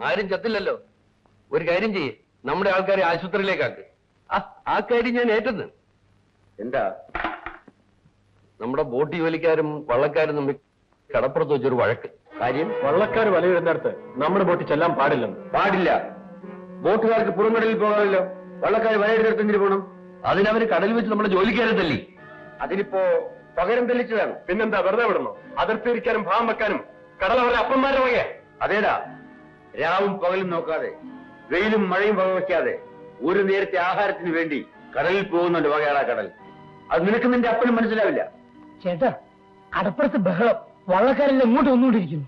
ആരും ചത്തില്ലല്ലോ. ഒരു കാര്യം ചെയ്യേ, നമ്മുടെ ആൾക്കാരെ ആശുപത്രിയിലേക്കാക്ക്. ആ കാര്യം ഞാൻ ഏറ്റെന്ന്. എന്താ? നമ്മുടെ ബോട്ട് ജോലിക്കാരും വള്ളക്കാരും തമ്മിൽ കടപ്പുറത്ത് വെച്ചൊരു വഴക്ക്. കാര്യം വള്ളക്കാർ വലയിടുന്നിടത്ത് നമ്മുടെ ബോട്ട് ചെല്ലാൻ പാടില്ലെന്ന്. പാടില്ല. ബോട്ടുകാർക്ക് പുറംകടലിൽ പോകാമല്ലോ. വള്ളക്കാർ വലയിടുന്നിടത്ത് എന്തിനു പോകണം? അതിനവര് കടലിൽ വെച്ച് നമ്മുടെ ജോലിക്കാരെ തല്ലി. അതിനിപ്പോ പകരം തെളിച്ചതാണ്. പിന്നെന്താ വെറുതെ വിടണോ? അതിർത്തിരിക്കാനും ഭാവം വെക്കാനും കടൽ അവരെ അപ്പന്മാരുടെ വകയാ. അതേടാ, രാവും പകലും നോക്കാതെ വെയിലും മഴയും വകവയ്ക്കാതെ ഒരു നേരത്തെ ആഹാരത്തിന് വേണ്ടി കടലിൽ പോകുന്നുണ്ട് വകയാടാ കടൽ. അത് നിനക്ക് നിന്റെ അപ്പനും മനസ്സിലാവില്ല. ചേട്ടാ, കടപ്പുറത്ത് ബഹളം. വള്ളക്കാരെല്ലാം ഇങ്ങോട്ട് വന്നുകൊണ്ടിരിക്കുന്നു.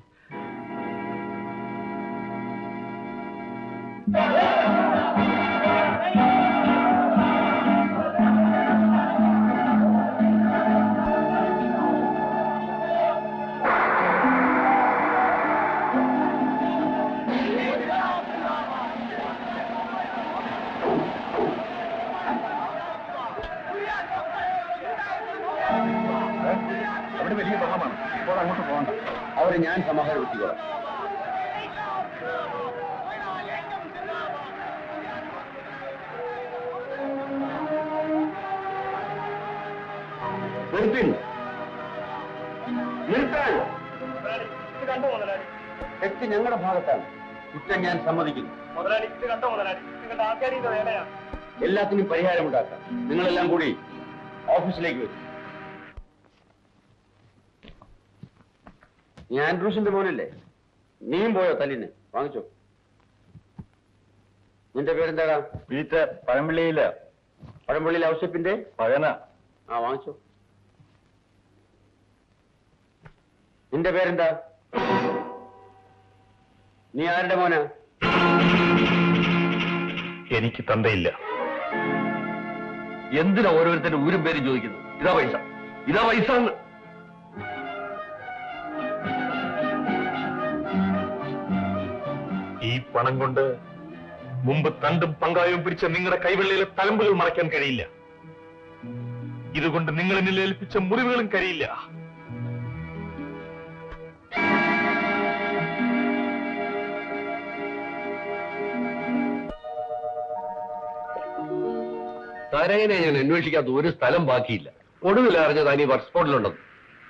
അവിടെ വലിയ ബഹളമാണ്. ഇപ്പോൾ അങ്ങോട്ട് പോകണ്ട. അവരെ ഞാൻ സമാധാനപ്പെടുത്തിക്കോളാം. തെറ്റ് ഞങ്ങളുടെ ഭാഗത്താണ്. കുറ്റം ഞാൻ സമ്മതിക്കുന്നു. എല്ലാത്തിനും പരിഹാരമുണ്ടാക്കാം. നിങ്ങളെല്ലാം കൂടി ഓഫീസിലേക്ക് വരും. നീ ആൻഡ്രൂസിന്റെ മോനല്ലേ? നീയും പോയോ തല്ലിന്? വാങ്ങിച്ചോ. നിന്റെ പേരെന്താടാ? പീറ്റർ. പഴമ്പള്ളിയില്. പഴമ്പള്ളിയിലെ ഔഷപ്പിന്റെ പഴന. വാങ്ങിച്ചോ. നിന്റെ പേരെന്താ? നീ ആരുടെ മോനാ? എനിക്ക് തന്തയില്ല. എന്തിനാ ഓരോരുത്തരുടെ ഊരും പേരും ചോദിക്കുന്നു? ഇതാ പൈസ, ഇതാ പൈസ. ഈ പണം കൊണ്ട് മുമ്പ് തണ്ടും പങ്കായവും പിടിച്ച നിങ്ങളുടെ കൈവെള്ളയിലെ തലമ്പുകൾ മറയ്ക്കാൻ കഴിയില്ല. ഇതുകൊണ്ട് നിങ്ങൾ എന്നിൽ ഏൽപ്പിച്ച മുറിവുകളും കഴിയില്ല. തരകനെ ഞാൻ അന്വേഷിക്കാത്ത ഒരു സ്ഥലം ബാക്കിയില്ല. ഒടുവിൽ അറിഞ്ഞ താൻ ഈ വർക്ക് സ്പോട്ടിലുണ്ടെന്ന്.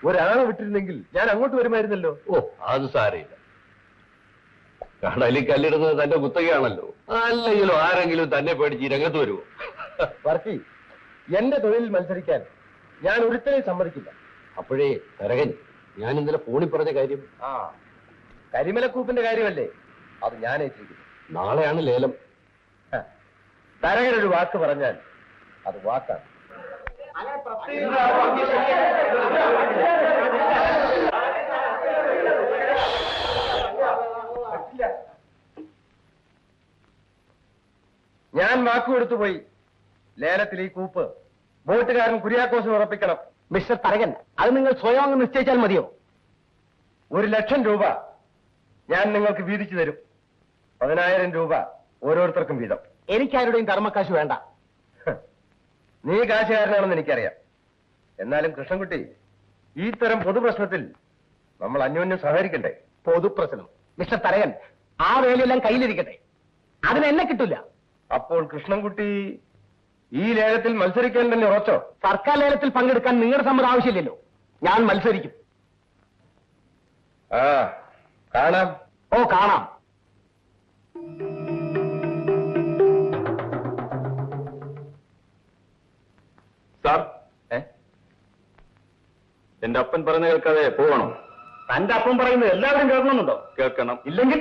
ഒരാളെ വിട്ടിരുന്നെങ്കിൽ ഞാൻ അങ്ങോട്ട് വരുമായിരുന്നല്ലോ. അത് സാരയില്ല. കടലിൽ കല്ലിടുന്നത് തന്റെ കുത്തകയാണല്ലോ. അല്ലെങ്കിലും ആരെങ്കിലും തന്നെ പേടിച്ച് രംഗത്ത് വരുമോ? വർക്കി, എന്റെ തൊഴിലിൽ മത്സരിക്കാൻ ഞാൻ ഒരുത്തരെ സമ്മതിക്കില്ല. അപ്പോഴേ തരകൻ, ഞാൻ ഇന്നലെ ഫോണിൽ പറഞ്ഞ കാര്യം. കരിമലക്കൂപ്പിന്റെ കാര്യമല്ലേ? അത് ഞാൻ ഏറ്റിരിക്കുന്നു. നാളെയാണ് ലേലം. തരകനൊരു വാക്ക് പറഞ്ഞാൽ അത് വാക്കാണ്. ഞാൻ വാക്ക് കൊടുത്തു പോയി. ലേലത്തിൽ ഈ കൂപ്പ് ബോട്ടുകാരൻ കുര്യാക്കോസിന് ഉറപ്പിക്കണം. മിസ്റ്റർ തരകൻ, അത് നിങ്ങൾ സ്വയം അങ്ങ് നിശ്ചയിച്ചാൽ മതിയോ? 1,00,000 രൂപ ഞാൻ നിങ്ങൾക്ക് വീതിച്ചു തരും. 10,000 രൂപ ഓരോരുത്തർക്കും വീതം. എനിക്കാരുടെയും കർമ്മക്കാശ് വേണ്ട. നീ കാശുകാരനാണെന്ന് എനിക്കറിയാം. എന്നാലും കൃഷ്ണൻകുട്ടി, ഈ തരം പൊതുപ്രശ്നത്തിൽ നമ്മൾ അന്യോന്യം സഹകരിക്കണ്ടേ? പൊതുപ്രശ്നം മിസ്റ്റർ തരകൻ, ആ വേലയെല്ലാം കയ്യിലിരിക്കട്ടെ. അതിന് എന്നെ കിട്ടില്ല. അപ്പോൾ കൃഷ്ണൻകുട്ടി ഈ ലേലത്തിൽ മത്സരിക്കാൻ തന്നെ ഉറച്ചോ? സർക്കാർ ലേലത്തിൽ പങ്കെടുക്കാൻ നിങ്ങളുടെ സമ്മതം ആവശ്യമില്ലല്ലോ. ഞാൻ മത്സരിക്കും. കാണാം. കാണാം. സാർ, എന്റെ അപ്പൻ പറഞ്ഞ കേൾക്കാതെ പോകണം. തന്റെ അപ്പം പറയുന്നത് എല്ലാവരും കേൾക്കണമെന്നുണ്ടോ? കേൾക്കണം. ഇല്ലെങ്കിൽ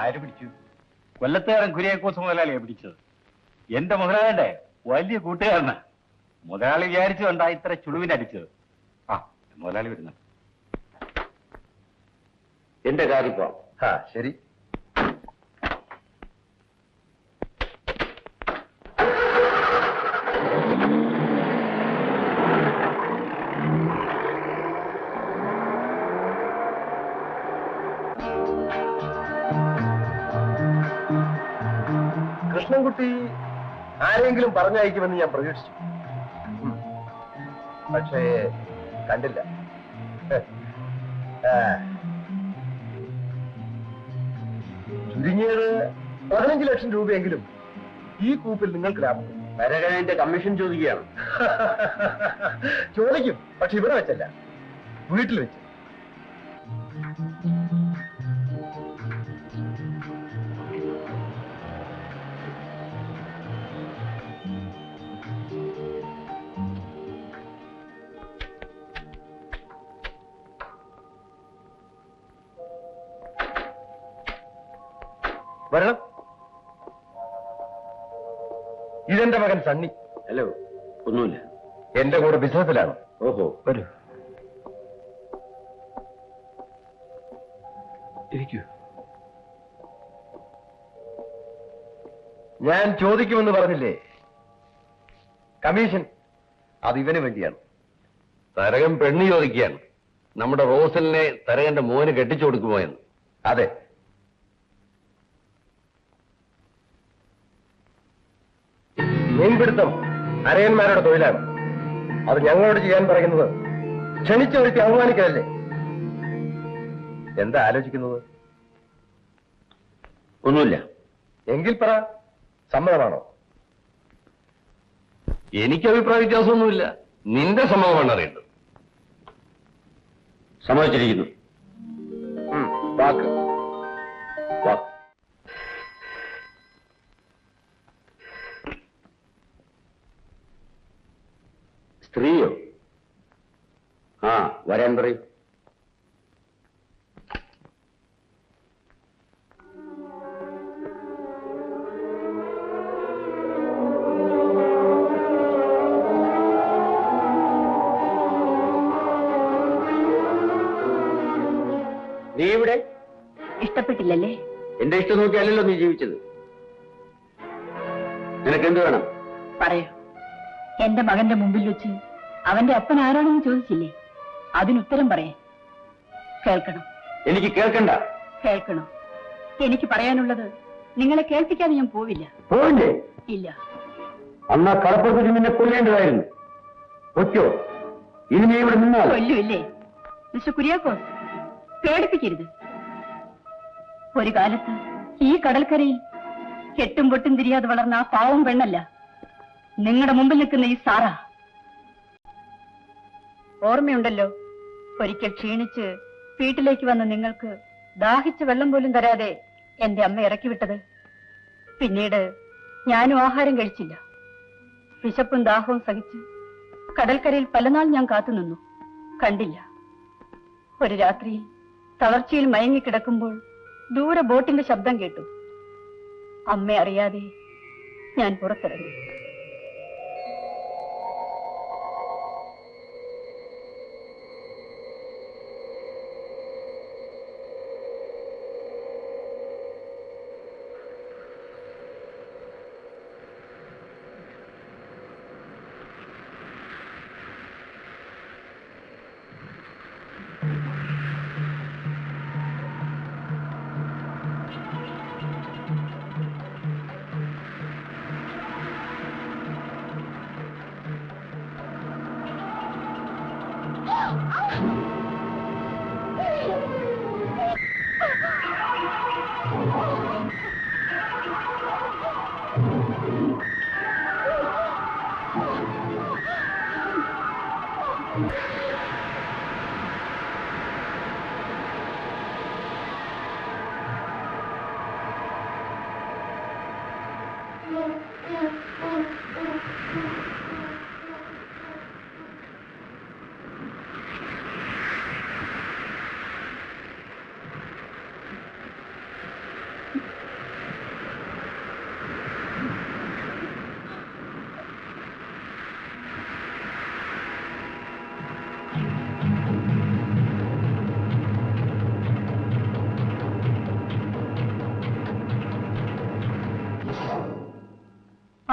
ആര് പിടിച്ചു? കൊല്ലത്തുകാരൻ കുര്യാക്കോസ് മുതലാളിയെ പിടിച്ചത്. എന്റെ മുതലാളിയുടെ വലിയ കൂട്ടുകാരനാ. മുതലാളി വിചാരിച്ചുകൊണ്ടാ ഇത്ര ചുടുവിനടിച്ചത്. മുതലാളി വരുന്നു. എന്റെ കാറിപ്പോ. ശരി. കൃഷ്ണൻകുട്ടി ആരെങ്കിലും പറഞ്ഞയക്കുമെന്ന് ഞാൻ പ്രതീക്ഷിച്ചു. പക്ഷേ കണ്ടില്ല. ചുരുങ്ങിയത് 15 ലക്ഷം രൂപയെങ്കിലും ഈ കൂപ്പിൽ നിങ്ങൾക്ക് ലാഭം. തരകന്റെ കമ്മീഷൻ ചോദിക്കുകയാണ്. ചോദിക്കും, പക്ഷെ ഇവിടെ വെച്ചല്ല, വീട്ടിൽ വെച്ച്. വരണം. ഇതെന്റെ മകൻ സണ്ണി. ഹലോ. ഒന്നുമില്ല, എന്റെ കൂടെ ബിസിനസ്സിലാണ്. ഓഹോ, വരൂ. ഇരിക്കൂ. ഞാൻ ചോദിക്കുമെന്ന് പറഞ്ഞില്ലേ, കമ്മീഷൻ അത് ഇവന് വേണ്ടിയാണ്. തരകൻ പെണ്ണ് ചോദിക്കുകയാണ്. നമ്മുടെ റോസലിനെ തരകന്റെ മോന് കെട്ടിച്ചു കൊടുക്കുമോ എന്ന്. അതെ. മീൻപിടുത്തം അരയന്മാരുടെ തൊഴിലാണ്. അത് ഞങ്ങളോട് ചെയ്യാൻ പറയുന്നത് ക്ഷണിച്ചു വരുത്തി അവമാനിക്കലല്ലേ? എന്താ ആലോചിക്കുന്നത്? ഒന്നുമില്ല. എങ്കിൽ പറ, സമ്മതമാണോ? എനിക്ക് അഭിപ്രായ വ്യത്യാസമൊന്നുമില്ല. നിന്റെ സമ്മതമാണ് അറിയേണ്ടത്. സമ്മതിച്ചിരിക്കുന്നു. വാക്ക്. വാക്ക്. സ്ത്രീയോ? ആ, വരാൻ പറയും. നീ ഇവിടെ? ഇഷ്ടപ്പെട്ടില്ലല്ലേ? എന്റെ ഇഷ്ടം നോക്കിയല്ലോ നീ ജീവിച്ചത്. നിനക്കെന്ത് വേണം? പറയൂ. എന്റെ മകന്റെ മുമ്പിൽ വെച്ച് അവന്റെ അപ്പൻ ആരാണെന്ന് ചോദിച്ചില്ലേ? അതിനുത്തരം പറയാൻ. കേൾക്കണം. എനിക്ക് കേൾക്കണ്ട. കേൾക്കണം. എനിക്ക് പറയാനുള്ളത് നിങ്ങളെ കേൾപ്പിക്കാതെ ഞാൻ പോവില്ല. പോവില്ലേ? ഇല്ല. അന്നാ കളപ്പുറത്ത് നിന്നെ കൊല്ലേണ്ടതായിരുന്നു. ഒറ്റോ ഇനി നീ ഇവിടെ നിന്നാൽ കൊല്ലുമില്ലേ? മിസ്റ്റർ കുര്യാക്കോസ്, പേടിപ്പിക്കരുത്. ഒരു കാലത്ത് ഈ കടൽക്കരയിൽ കെട്ടും പൊട്ടും തിരിയാതെ വളർന്ന ആ പാവം പെണ്ണല്ല നിങ്ങളുടെ മുമ്പിൽ നിൽക്കുന്ന ഈ സാറ. ഓർമ്മയുണ്ടല്ലോ, ഒരിക്കൽ ക്ഷീണിച്ച് വീട്ടിലേക്ക് വന്ന നിങ്ങൾക്ക് ദാഹിച്ച് വെള്ളം പോലും തരാതെ എന്റെ അമ്മ ഇറക്കി വിട്ടത്. പിന്നീട് ഞാനും ആഹാരം കഴിച്ചില്ല. വിശപ്പും ദാഹവും സഹിച്ച് കടൽക്കരയിൽ പലനാൾ ഞാൻ കാത്തുനിന്നു. കണ്ടില്ല. ഒരു രാത്രി തളർച്ചയിൽ മയങ്ങിക്കിടക്കുമ്പോൾ ദൂരെ ബോട്ടിന്റെ ശബ്ദം കേട്ടു. അമ്മ അറിയാതെ ഞാൻ പുറത്തിറങ്ങി.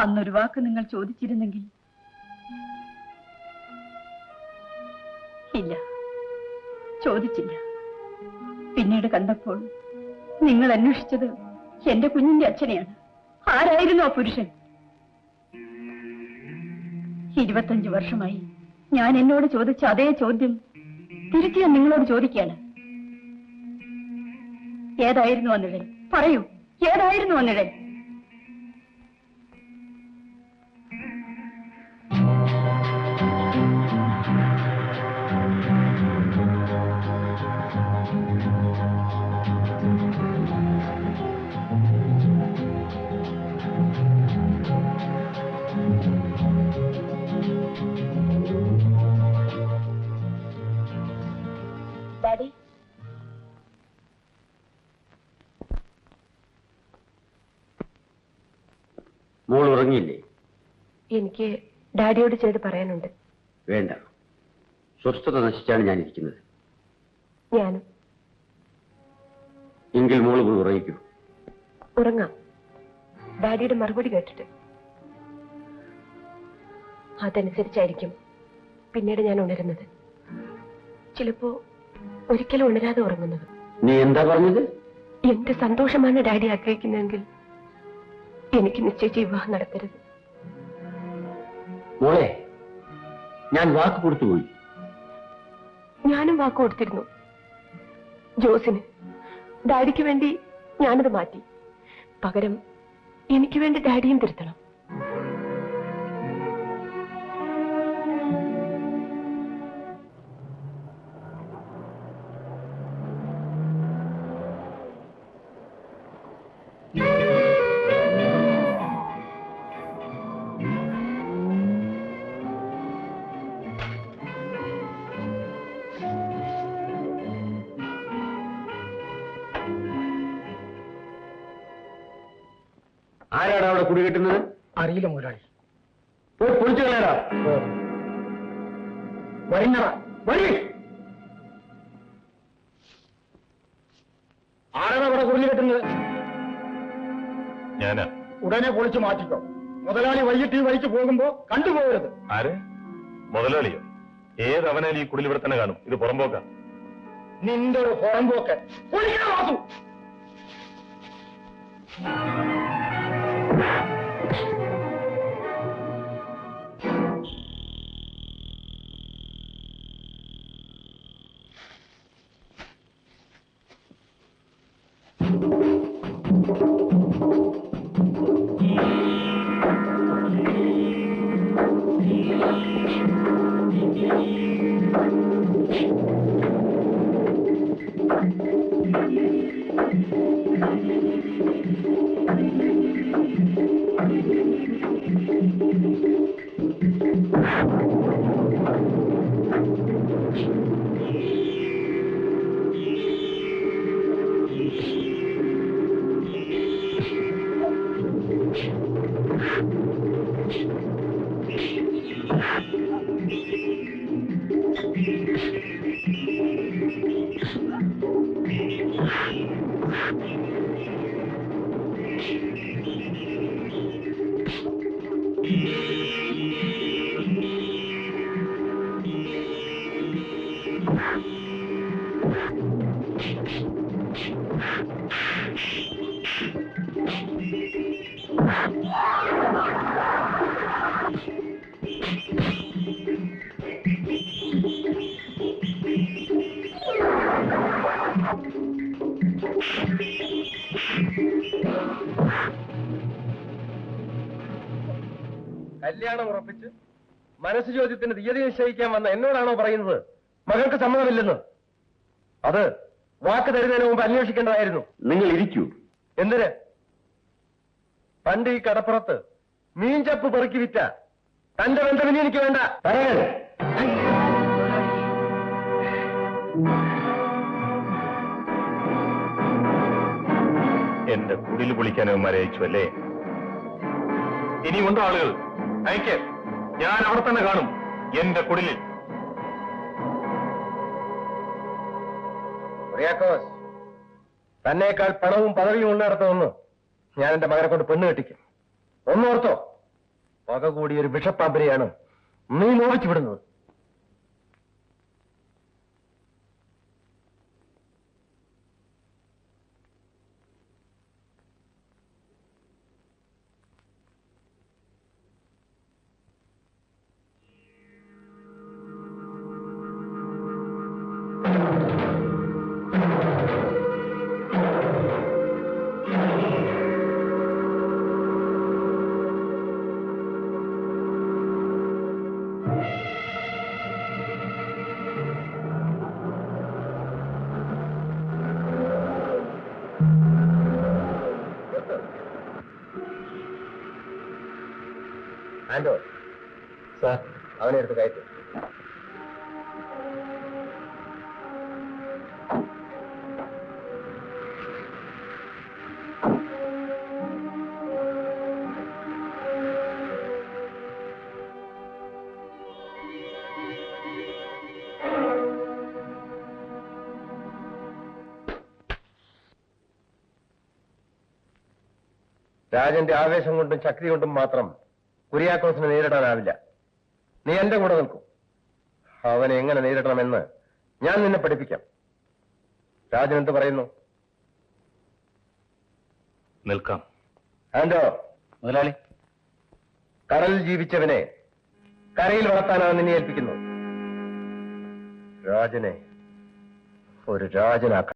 അന്നൊരു വാക്ക് നിങ്ങൾ ചോദിച്ചിരുന്നെങ്കിൽ. ഇല്ല, ചോദിച്ചില്ല. പിന്നീട് കണ്ടപ്പോൾ നിങ്ങൾ അന്വേഷിച്ചത് എന്റെ കുഞ്ഞിന്റെ അച്ഛനെയാണ്. ആരായിരുന്നു ആ പുരുഷൻ? 25 വർഷമായി ഞാൻ എന്നോട് ചോദിച്ച അതേ ചോദ്യം തിരിച്ചു ഞാൻ നിങ്ങളോട് ചോദിക്കാണ്. ഏതായിരുന്നു ആ നിഴൽ? പറയൂ, ഏതായിരുന്നു ആ നിഴൽ? ഡാഡി, മോൾ ഉറങ്ങിയില്ലേ? എനിക്ക് ഡാഡിയോട് ചെയ്ത് പറയാനുണ്ട്. വേണ്ട, സ്വസ്ഥത നശിച്ചാണ് ഞാനിരിക്കുന്നത്. ഞാനും എങ്കിൽ മോള് പോയി ഉറങ്ങിക്കൂ. ഉറങ്ങാം, ഡാഡിയുടെ മറുപടി കേട്ടിട്ട്. അതനുസരിച്ചായിരിക്കും പിന്നീട് ഞാൻ ഉണരുന്നത്. ചിലപ്പോ ഒരിക്കലും ഉണരാതെ ഉറങ്ങുന്നത്. നീ എന്താ പറഞ്ഞത്? എന്റെ സന്തോഷമാണ് ഡാഡി ആഗ്രഹിക്കുന്നതെങ്കിൽ എനിക്ക് നിശ്ചയിച്ച വിവാഹം നടത്തരുത്. മോളെ, ഞാൻ വാക്ക് കൊടുത്തുപോയി. ഞാനും വാക്ക് കൊടുത്തിരുന്നു ജോസിന്. ഡാഡിക്ക് വേണ്ടി ഞാനത് മാറ്റി. പകരം എനിക്ക് വേണ്ടി ഡാഡിയും തിരുത്തണം. ആരാണ് അവിടെ കുടി കെട്ടുന്നത്? അറിയില്ല മുതലാളി. പോയി പൊളിച്ചു കളയടാ. വരുന്നടാ, വരി. ആരാണ് അവിടെ കുറിഞ്ഞു കെട്ടുന്നത്? ഞാനാ. ഉടനെ പൊളിച്ചു മാറ്റിക്കോ. മുതലാളി വൈകിട്ട് ഈ വഴിക്ക് പോകുമ്പോ കണ്ടുപോകരുത്. ആര്? മുതലാളിയോ? ഏതവനാൽ ഈ കുടിൽ ഇവിടെ തന്നെ കാണും. ഇത് പുറമ്പോക്ക. നിന്റെ ഒരു പുറമ്പോക്ക്. പൊളിക്കണം വാസു. കല്യാണം ഉറപ്പിച്ച് മനസ്സ് ചോദ്യത്തിന് തീയതി നിശ്ചയിക്കാൻ വന്ന എന്നോടാണോ പറയുന്നത് മകൾക്ക് സമ്മതമില്ലെന്ന്? അത് വാക്ക് തരുന്നതിന് മുമ്പ് അന്വേഷിക്കേണ്ടതായിരുന്നു. നിങ്ങൾ ഇരിക്കൂ. എന്തിന്? പണ്ട് ഈ കടപ്പുറത്ത് മീൻചപ്പ് പെറുക്കി വിറ്റ തന്റെ ബന്ധമിനി എനിക്ക് വേണ്ട. തരകൻ, എന്റെ കുടിൽ പൊളിക്കാനവന്മാരെ അയച്ചു അല്ലേ? ഇനിയുണ്ടോ ആളുകൾ? അയക്ക്. ഞാൻ അവിടെ തന്നെ കാണും, എന്റെ കുടിലിൽ. കുര്യാക്കോസ്, തന്നേക്കാൾ പണവും പദവിയും ഉള്ളിടത്തുനിന്ന് ഞാൻ എന്റെ മകനെ കൊണ്ട് പെണ്ണ് കെട്ടിക്കും. ഒന്നോർത്തോ, പക കൂടി ഒരു വിഷപ്പാമ്പരെയാണ് നീ മോഹിച്ചു വിടുന്നത്. ആൻഡോ സാർ അവനെ എടുത്ത് കയറ്റി. രാജന്റെ ആവേശം കൊണ്ടും ശക്തി കൊണ്ടും മാത്രം കുര്യാക്കോസിനെ നേരിടാനാവില്ല. നീ എന്റെ കൂടെ നിൽക്കും. അവനെ എങ്ങനെ നേരിടണമെന്ന് ഞാൻ നിന്നെ പഠിപ്പിക്കാം. രാജൻ എന്ത് പറയുന്നു? നിൽക്കാം. ആൻഡോ മുതലാളി. കടലിൽ ജീവിച്ചവനെ കരയിൽ വളർത്താനാണ് നിന്നെ ഏൽപ്പിക്കുന്നത്. രാജനെ ഒരു രാജനാക്കാം.